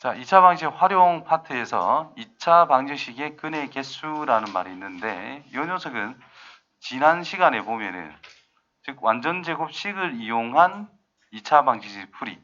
자, 2차 방정식 활용 파트에서 2차 방정식의 근의 개수라는 말이 있는데 이 녀석은 지난 시간에 보면은 즉 완전 제곱식을 이용한 2차 방정식 풀이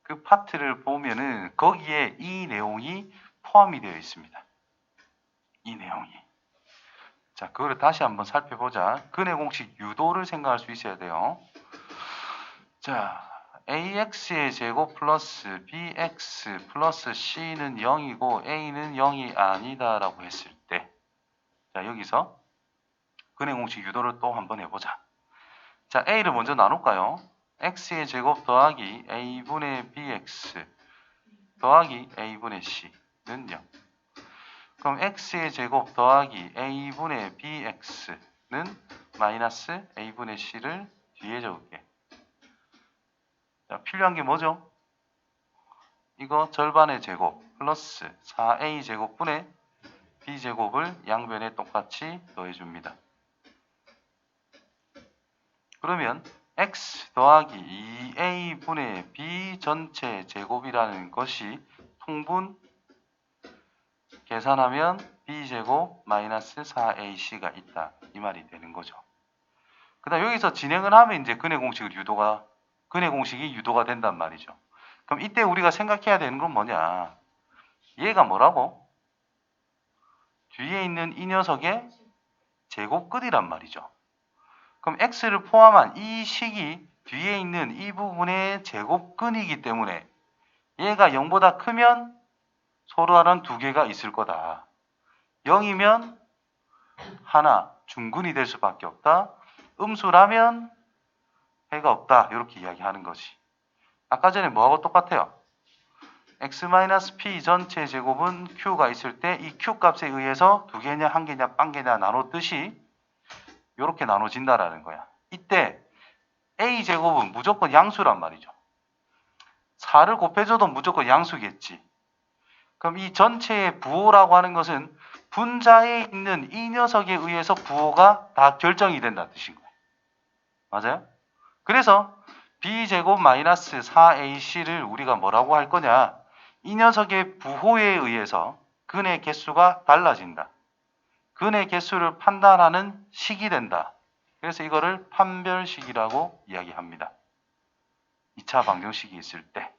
그 파트를 보면은 거기에 이 내용이 포함이 되어 있습니다. 이 내용이. 자, 그거를 다시 한번 살펴보자. 근의 공식 유도를 생각할 수 있어야 돼요. 자, ax의 제곱 플러스 bx 플러스 c는 0이고 a는 0이 아니다 라고 했을 때, 자, 여기서 근의 공식 유도를 또 한번 해보자. 자, a를 먼저 나눌까요? x의 제곱 더하기 a분의 bx 더하기 a분의 c는 0. 그럼 x의 제곱 더하기 a분의 bx는 마이너스 a분의 c를 뒤에 적을게. 자, 필요한 게 뭐죠? 이거 절반의 제곱 플러스 4a 제곱분의 b제곱을 양변에 똑같이 더해줍니다. 그러면 x 더하기 2a분의 b 전체 제곱이라는 것이 통분 계산하면 b제곱 마이너스 4ac가 있다. 이 말이 되는 거죠. 그 다음 여기서 진행을 하면 이제 근의 공식이 유도가 된단 말이죠. 그럼 이때 우리가 생각해야 되는 건 뭐냐? 얘가 뭐라고? 뒤에 있는 이 녀석의 제곱근이란 말이죠. 그럼 x를 포함한 이 식이 뒤에 있는 이 부분의 제곱근이기 때문에 얘가 0보다 크면 서로 다른 두 개가 있을 거다. 0이면 하나 중근이 될 수밖에 없다. 음수라면 해가 없다. 이렇게 이야기하는 거지. 아까 전에 뭐하고 똑같아요? x-p 전체 제곱은 q가 있을 때 이 q 값에 의해서 두 개냐 한 개냐 빵 개냐 나눴듯이 이렇게 나눠진다라는 거야. 이때 a 제곱은 무조건 양수란 말이죠. 4를 곱해줘도 무조건 양수겠지. 그럼 이 전체의 부호라고 하는 것은 분자에 있는 이 녀석에 의해서 부호가 다 결정이 된다는 뜻인 거예요. 맞아요? 그래서 b제곱 마이너스 4ac를 우리가 뭐라고 할 거냐? 이 녀석의 부호에 의해서 근의 개수가 달라진다. 근의 개수를 판단하는 식이 된다. 그래서 이거를 판별식이라고 이야기합니다. 2차 방정식이 있을 때.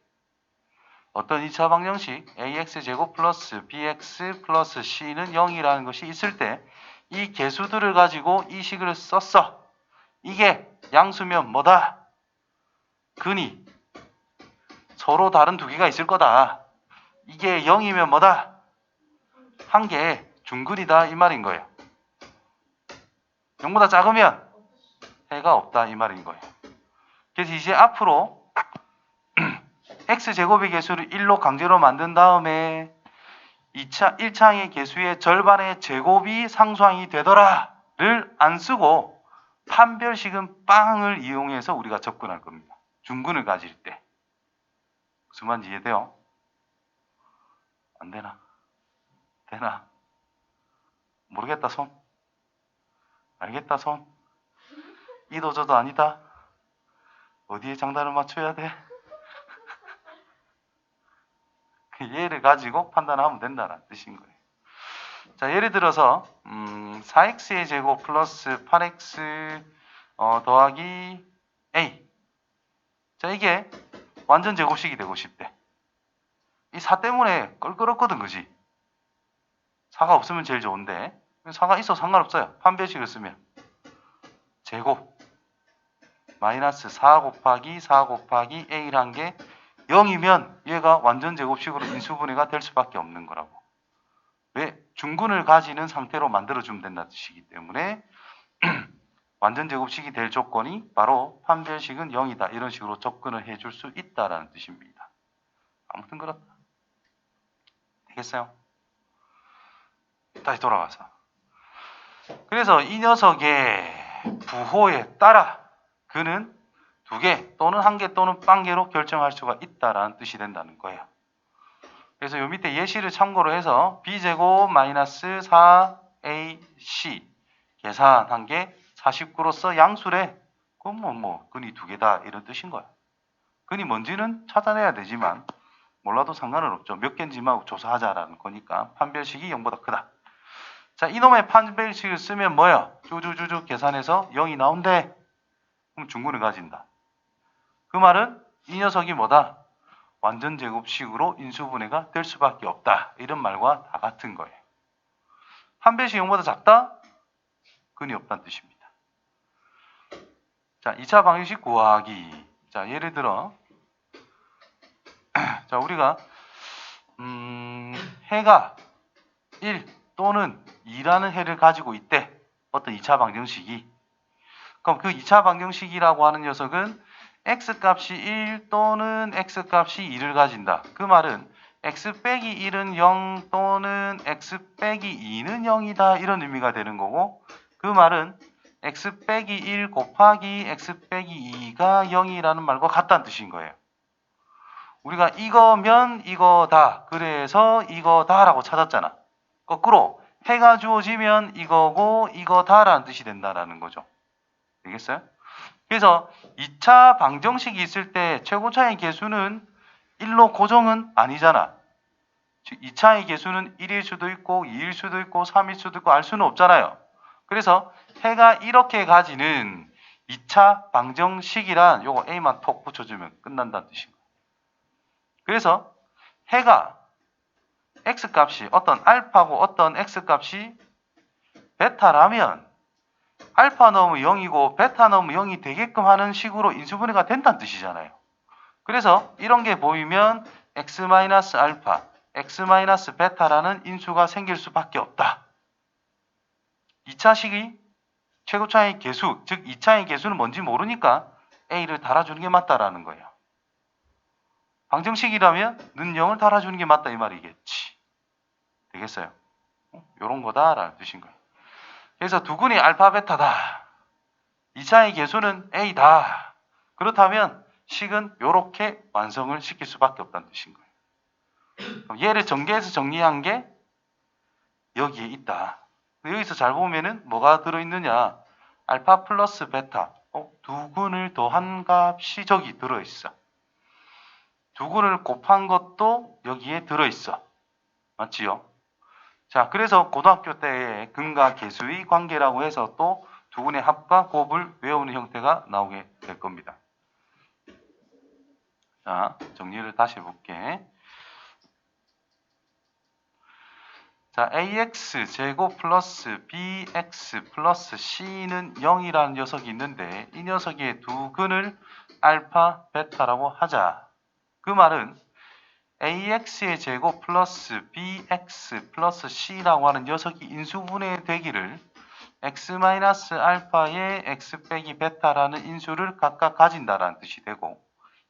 어떤 2차 방정식 ax제곱 플러스 bx 플러스 c는 0이라는 것이 있을 때 이 개수들을 가지고 이 식을 썼어. 이게 양수면 뭐다? 근이 서로 다른 두 개가 있을 거다. 이게 0이면 뭐다? 한 개 중근이다 이 말인 거예요. 0보다 작으면 해가 없다 이 말인 거예요. 그래서 이제 앞으로 x제곱의 개수를 1로 강제로 만든 다음에 1차의 개수의 절반의 제곱이 상수항이 되더라를 안 쓰고 판별식은 빵을 이용해서 우리가 접근할 겁니다. 중근을 가질 때. 무슨 말인지 이해돼요? 안 되나? 되나? 모르겠다 손? 알겠다 손? 이도저도 아니다? 어디에 장단을 맞춰야 돼? 그 예를 가지고 판단하면 된다는 뜻인 거예요. 자, 예를 들어서 4x의 제곱 플러스 8x 더하기 a. 자, 이게 완전 제곱식이 되고 싶대. 이 4 때문에 껄끄럽거든, 그지? 4가 없으면 제일 좋은데 4가 있어도 상관없어요. 판별식을 쓰면 제곱 마이너스 4 곱하기 4 곱하기 a란 게 0이면 얘가 완전 제곱식으로 인수분해가 될 수밖에 없는 거라고. 왜? 중근을 가지는 상태로 만들어주면 된다는 뜻이기 때문에 완전 제곱식이 될 조건이 바로 판별식은 0이다. 이런 식으로 접근을 해줄 수 있다라는 뜻입니다. 아무튼 그렇다. 되겠어요? 다시 돌아가서. 그래서 이 녀석의 부호에 따라 그는 2개 또는 1개 또는 빵개로 결정할 수가 있다라는 뜻이 된다는 거예요. 그래서 요 밑에 예시를 참고로 해서 b제곱 마이너스 4ac 계산한 게 49로서 양수래. 그럼 근이 2개다 이런 뜻인 거야. 근이 뭔지는 찾아내야 되지만 몰라도 상관은 없죠. 몇 개인지만 조사하자라는 거니까 판별식이 0보다 크다. 자, 이놈의 판별식을 쓰면 뭐야? 쭈쭈쭈쭈 계산해서 0이 나온대. 그럼 중근을 가진다. 그 말은 이 녀석이 뭐다? 완전 제곱식으로 인수분해가 될 수밖에 없다. 이런 말과 다 같은 거예요. 판별식 0보다 작다? 근이 없다는 뜻입니다. 자, 2차 방정식 구하기. 자, 예를 들어 자, 우리가 해가 1 또는 2라는 해를 가지고 있대. 어떤 2차 방정식이. 그럼 그 2차 방정식이라고 하는 녀석은 x값이 1 또는 x값이 2를 가진다. 그 말은 x 빼기 1은 0 또는 x 빼기 2는 0이다. 이런 의미가 되는 거고, 그 말은 x 빼기 1 곱하기 x 빼기 2가 0이라는 말과 같다는 뜻인 거예요. 우리가 이거면 이거다. 그래서 이거다라고 찾았잖아. 거꾸로 해가 주어지면 이거고 이거다라는 뜻이 된다라는 거죠. 되겠어요? 그래서 2차 방정식이 있을 때 최고차의 개수는 1로 고정은 아니잖아. 즉 2차의 개수는 1일 수도 있고 2일 수도 있고 3일 수도 있고 알 수는 없잖아요. 그래서 해가 이렇게 가지는 2차 방정식이란 요거 A만 톡 붙여주면 끝난다는 뜻입니다. 그래서 해가 X값이 어떤 알파고 어떤 X값이 베타라면 알파 넣으면 0이고 베타 넣으면 0이 되게끔 하는 식으로 인수분해가 된다는 뜻이잖아요. 그래서 이런 게 보이면 X-알파, X-베타라는 인수가 생길 수밖에 없다. 2차식이 최고차의 개수, 즉 2차의 개수는 뭔지 모르니까 A를 달아주는 게 맞다라는 거예요. 방정식이라면 는 0을 달아주는 게 맞다 이 말이겠지. 되겠어요? 요런 거다라는 뜻인 거예요. 그래서 두근이 알파 베타다. 2차의 개수는 A다. 그렇다면 식은 요렇게 완성을 시킬 수밖에 없다는 뜻인 거예요. 그럼 얘를 전개해서 정리한 게 여기에 있다. 여기서 잘 보면은 뭐가 들어있느냐? 알파 플러스 베타. 두근을 더한 값이 저기 들어있어. 두근을 곱한 것도 여기에 들어있어. 맞지요? 자, 그래서 고등학교 때의 근과 계수의 관계라고 해서 또 두근의 합과 곱을 외우는 형태가 나오게 될 겁니다. 자, 정리를 다시 해볼게. 자, ax 제곱 플러스 bx 플러스 c는 0이라는 녀석이 있는데 이 녀석의 두 근을 알파, 베타라고 하자. 그 말은 ax의 제곱 플러스 bx 플러스 c라고 하는 녀석이 인수분해되기를 x-알파의 x 빼기 베타라는 인수를 각각 가진다라는 뜻이 되고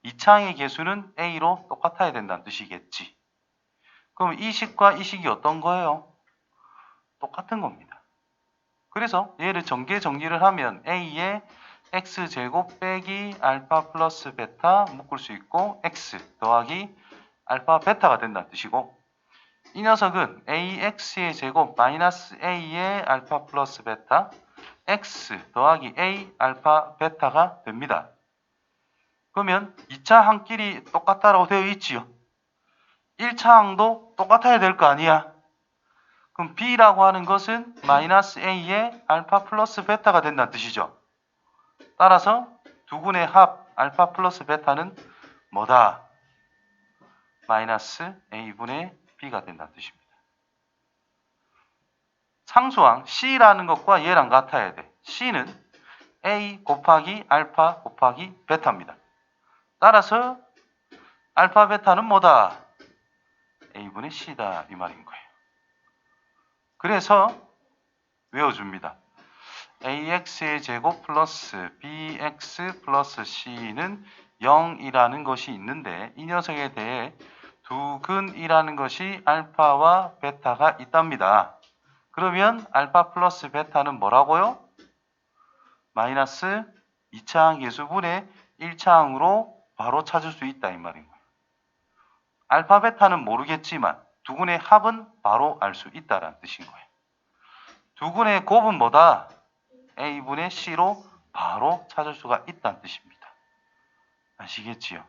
2차의 개수는 a로 똑같아야 된다는 뜻이겠지. 그럼 이 식과 이 식이 어떤 거예요? 똑같은 겁니다. 그래서 얘를 정리를 하면 a의 x제곱 빼기 알파 플러스 베타 묶을 수 있고 x 더하기 알파 베타가 된다는 뜻이고 이 녀석은 ax의 제곱 마이너스 a의 알파 플러스 베타 x 더하기 a 알파 베타가 됩니다. 그러면 2차 항끼리 똑같다라고 되어 있지요. 1차 항도 똑같아야 될 거 아니야. 그럼 b라고 하는 것은 마이너스 a의 알파 플러스 베타가 된다는 뜻이죠. 따라서 두근의 합 알파 플러스 베타는 뭐다? 마이너스 a분의 b가 된다는 뜻입니다. 상수항 C라는 것과 얘랑 같아야 돼. C는 A 곱하기 알파 곱하기 베타입니다. 따라서 알파 베타는 뭐다? A분의 C다 이 말인 거예요. 그래서 외워줍니다. AX의 제곱 플러스 BX 플러스 C는 0이라는 것이 있는데 이 녀석에 대해 두근이라는 것이 알파와 베타가 있답니다. 그러면 알파 플러스 베타는 뭐라고요? 마이너스 2차항 계수분의 1차항으로 바로 찾을 수 있다 이 말인 거예요. 알파 베타는 모르겠지만 두근의 합은 바로 알 수 있다라는 뜻인 거예요. 두근의 곱은 뭐다? A분의 C로 바로 찾을 수가 있다는 뜻입니다. 아시겠지요?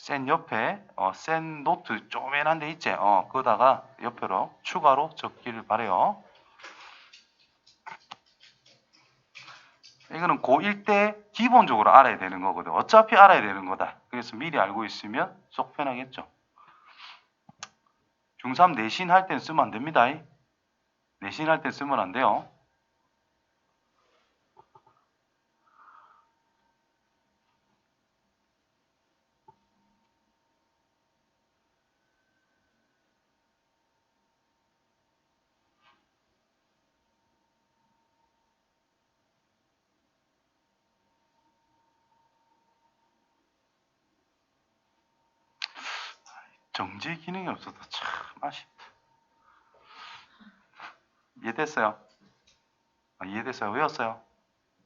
센 옆에 센 노트 쪼맨한 데 있지? 그거다가 옆으로 추가로 적기를 바래요. 이거는 고1 때 기본적으로 알아야 되는 거거든. 어차피 알아야 되는 거다. 그래서 미리 알고 있으면 속 편하겠죠. 중3 내신 할 땐 쓰면 안 됩니다. 내신 할 땐 쓰면 안 돼요. 정지 기능이 없어서 참 아쉽다. 이해됐어요? 이해됐어요? 외웠어요?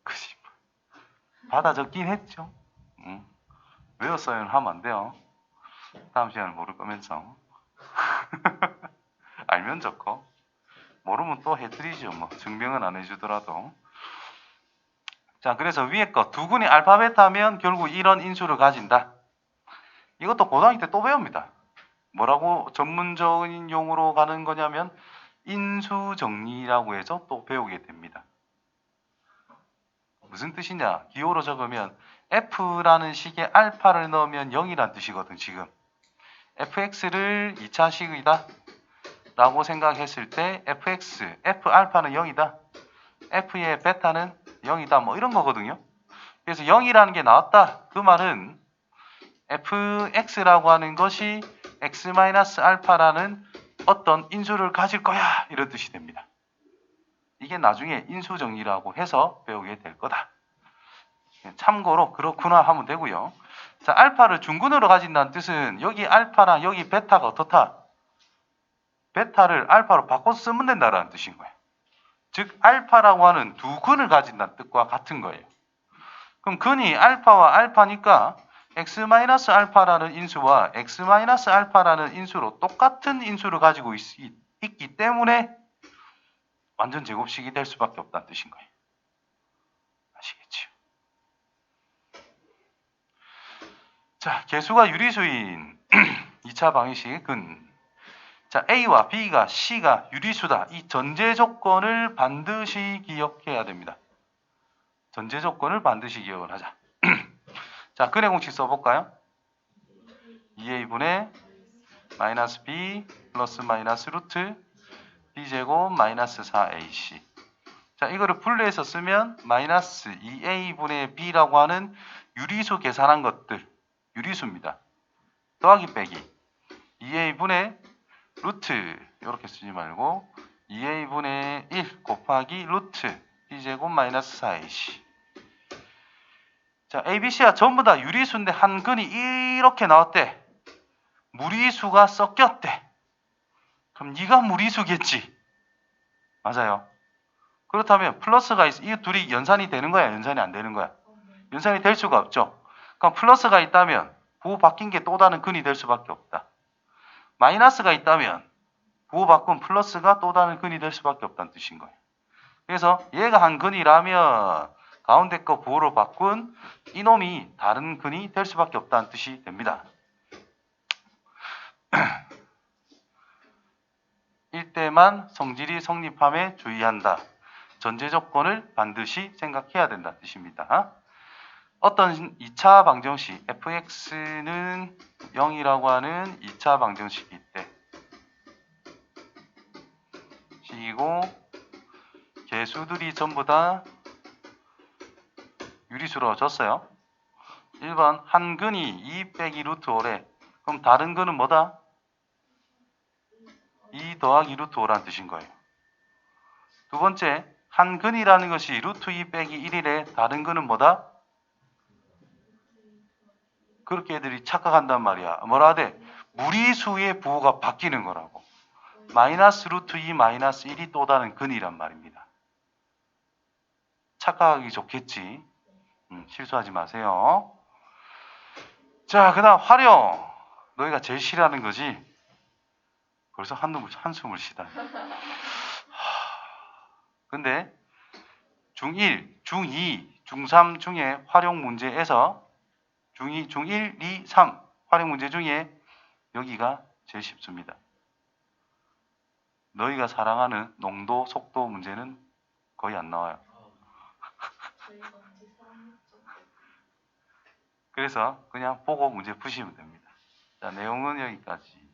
그지. 받아 적긴 했죠. 외웠어요는 하면 안 돼요. 다음 시간에 모를 거면서. 알면 좋고 모르면 또 해드리죠. 뭐 증명은 안 해주더라도. 자, 그래서 위에 거 두근이 알파 베타면 결국 이런 인수를 가진다. 이것도 고등학교 때 또 배웁니다. 뭐라고 전문적인 용어로 가는 거냐면 인수정리라고 해서 또 배우게 됩니다. 무슨 뜻이냐? 기호로 적으면 F라는 식에 알파를 넣으면 0이란 뜻이거든. 지금 fx를 2차식이다 라고 생각했을 때 fx, f알파는 0이다. f의 베타는 0이다. 뭐 이런 거거든요. 그래서 0이라는 게 나왔다. 그 말은 fx라고 하는 것이 x-알파라는 어떤 인수를 가질 거야. 이런 뜻이 됩니다. 이게 나중에 인수정리라고 해서 배우게 될 거다. 참고로 그렇구나 하면 되고요. 자, 알파를 중근으로 가진다는 뜻은 여기 알파랑 여기 베타가 어떻다? 베타를 알파로 바꿔서 쓰면 된다는 뜻인 거예요. 즉 알파라고 하는 두 근을 가진다는 뜻과 같은 거예요. 그럼 근이 알파와 알파니까 x-알파라는 인수와 x-알파라는 인수로 똑같은 인수를 가지고 있기 때문에 완전 제곱식이 될 수밖에 없다는 뜻인 거예요. 아시겠지요? 자, 개수가 유리수인 2차 방정식은 자, A와 B가 C가 유리수다. 이 전제 조건을 반드시 기억해야 됩니다. 전제 조건을 반드시 기억을 하자. 자, 근의 공식 써볼까요? 2a분의 마이너스 b 플러스 마이너스 루트 b제곱 마이너스 4ac. 자, 이거를 분리해서 쓰면 마이너스 2a분의 b라고 하는 유리수 계산한 것들, 유리수입니다. 더하기 빼기 2a분의 루트 이렇게 쓰지 말고 2a분의 1 곱하기 루트 b제곱 마이너스 4ac. 자, ABC가 전부 다 유리수인데 한 근이 이렇게 나왔대. 무리수가 섞였대. 그럼 네가 무리수겠지. 맞아요. 그렇다면 플러스가 이 둘이 연산이 되는 거야? 연산이 안 되는 거야? 연산이 될 수가 없죠. 그럼 플러스가 있다면 부호 바뀐 게 또 다른 근이 될 수밖에 없다. 마이너스가 있다면 부호 바꾼 플러스가 또 다른 근이 될 수밖에 없다는 뜻인 거예요. 그래서 얘가 한 근이라면 가운데 거 부호로 바꾼 이놈이 다른 근이 될 수밖에 없다는 뜻이 됩니다. 일때만 성질이 성립함에 주의한다. 전제 조건을 반드시 생각해야 된다는 뜻입니다. 어떤 2차 방정식 fx는 0이라고 하는 2차 방정식이 있대. 식이고 개수들이 전부 다 유리수로 줬어요. 1번 한 근이 2 빼기 루트 5래. 그럼 다른 근은 뭐다? 2 더하기 루트 5라는 뜻인 거예요. 두 번째 한 근이라는 것이 루트 2 빼기 1이래. 다른 근은 뭐다? 그렇게 애들이 착각한단 말이야. 뭐라 하대? 무리수의 부호가 바뀌는 거라고. 마이너스 루트 2 마이너스 1이 또 다른 근이란 말입니다. 착각하기 좋겠지. 실수하지 마세요. 자, 그 다음 활용. 너희가 제일 싫어하는 거지. 벌써 한숨을 쉬다. 근데 중1, 중2, 중3 중에 활용 문제에서 중2, 중1, 2, 3 활용 문제 중에 여기가 제일 쉽습니다. 너희가 사랑하는 농도, 속도 문제는 거의 안 나와요. 저희가 언제 사랑했죠? 그래서 그냥 보고 문제 푸시면 됩니다. 자, 내용은 여기까지.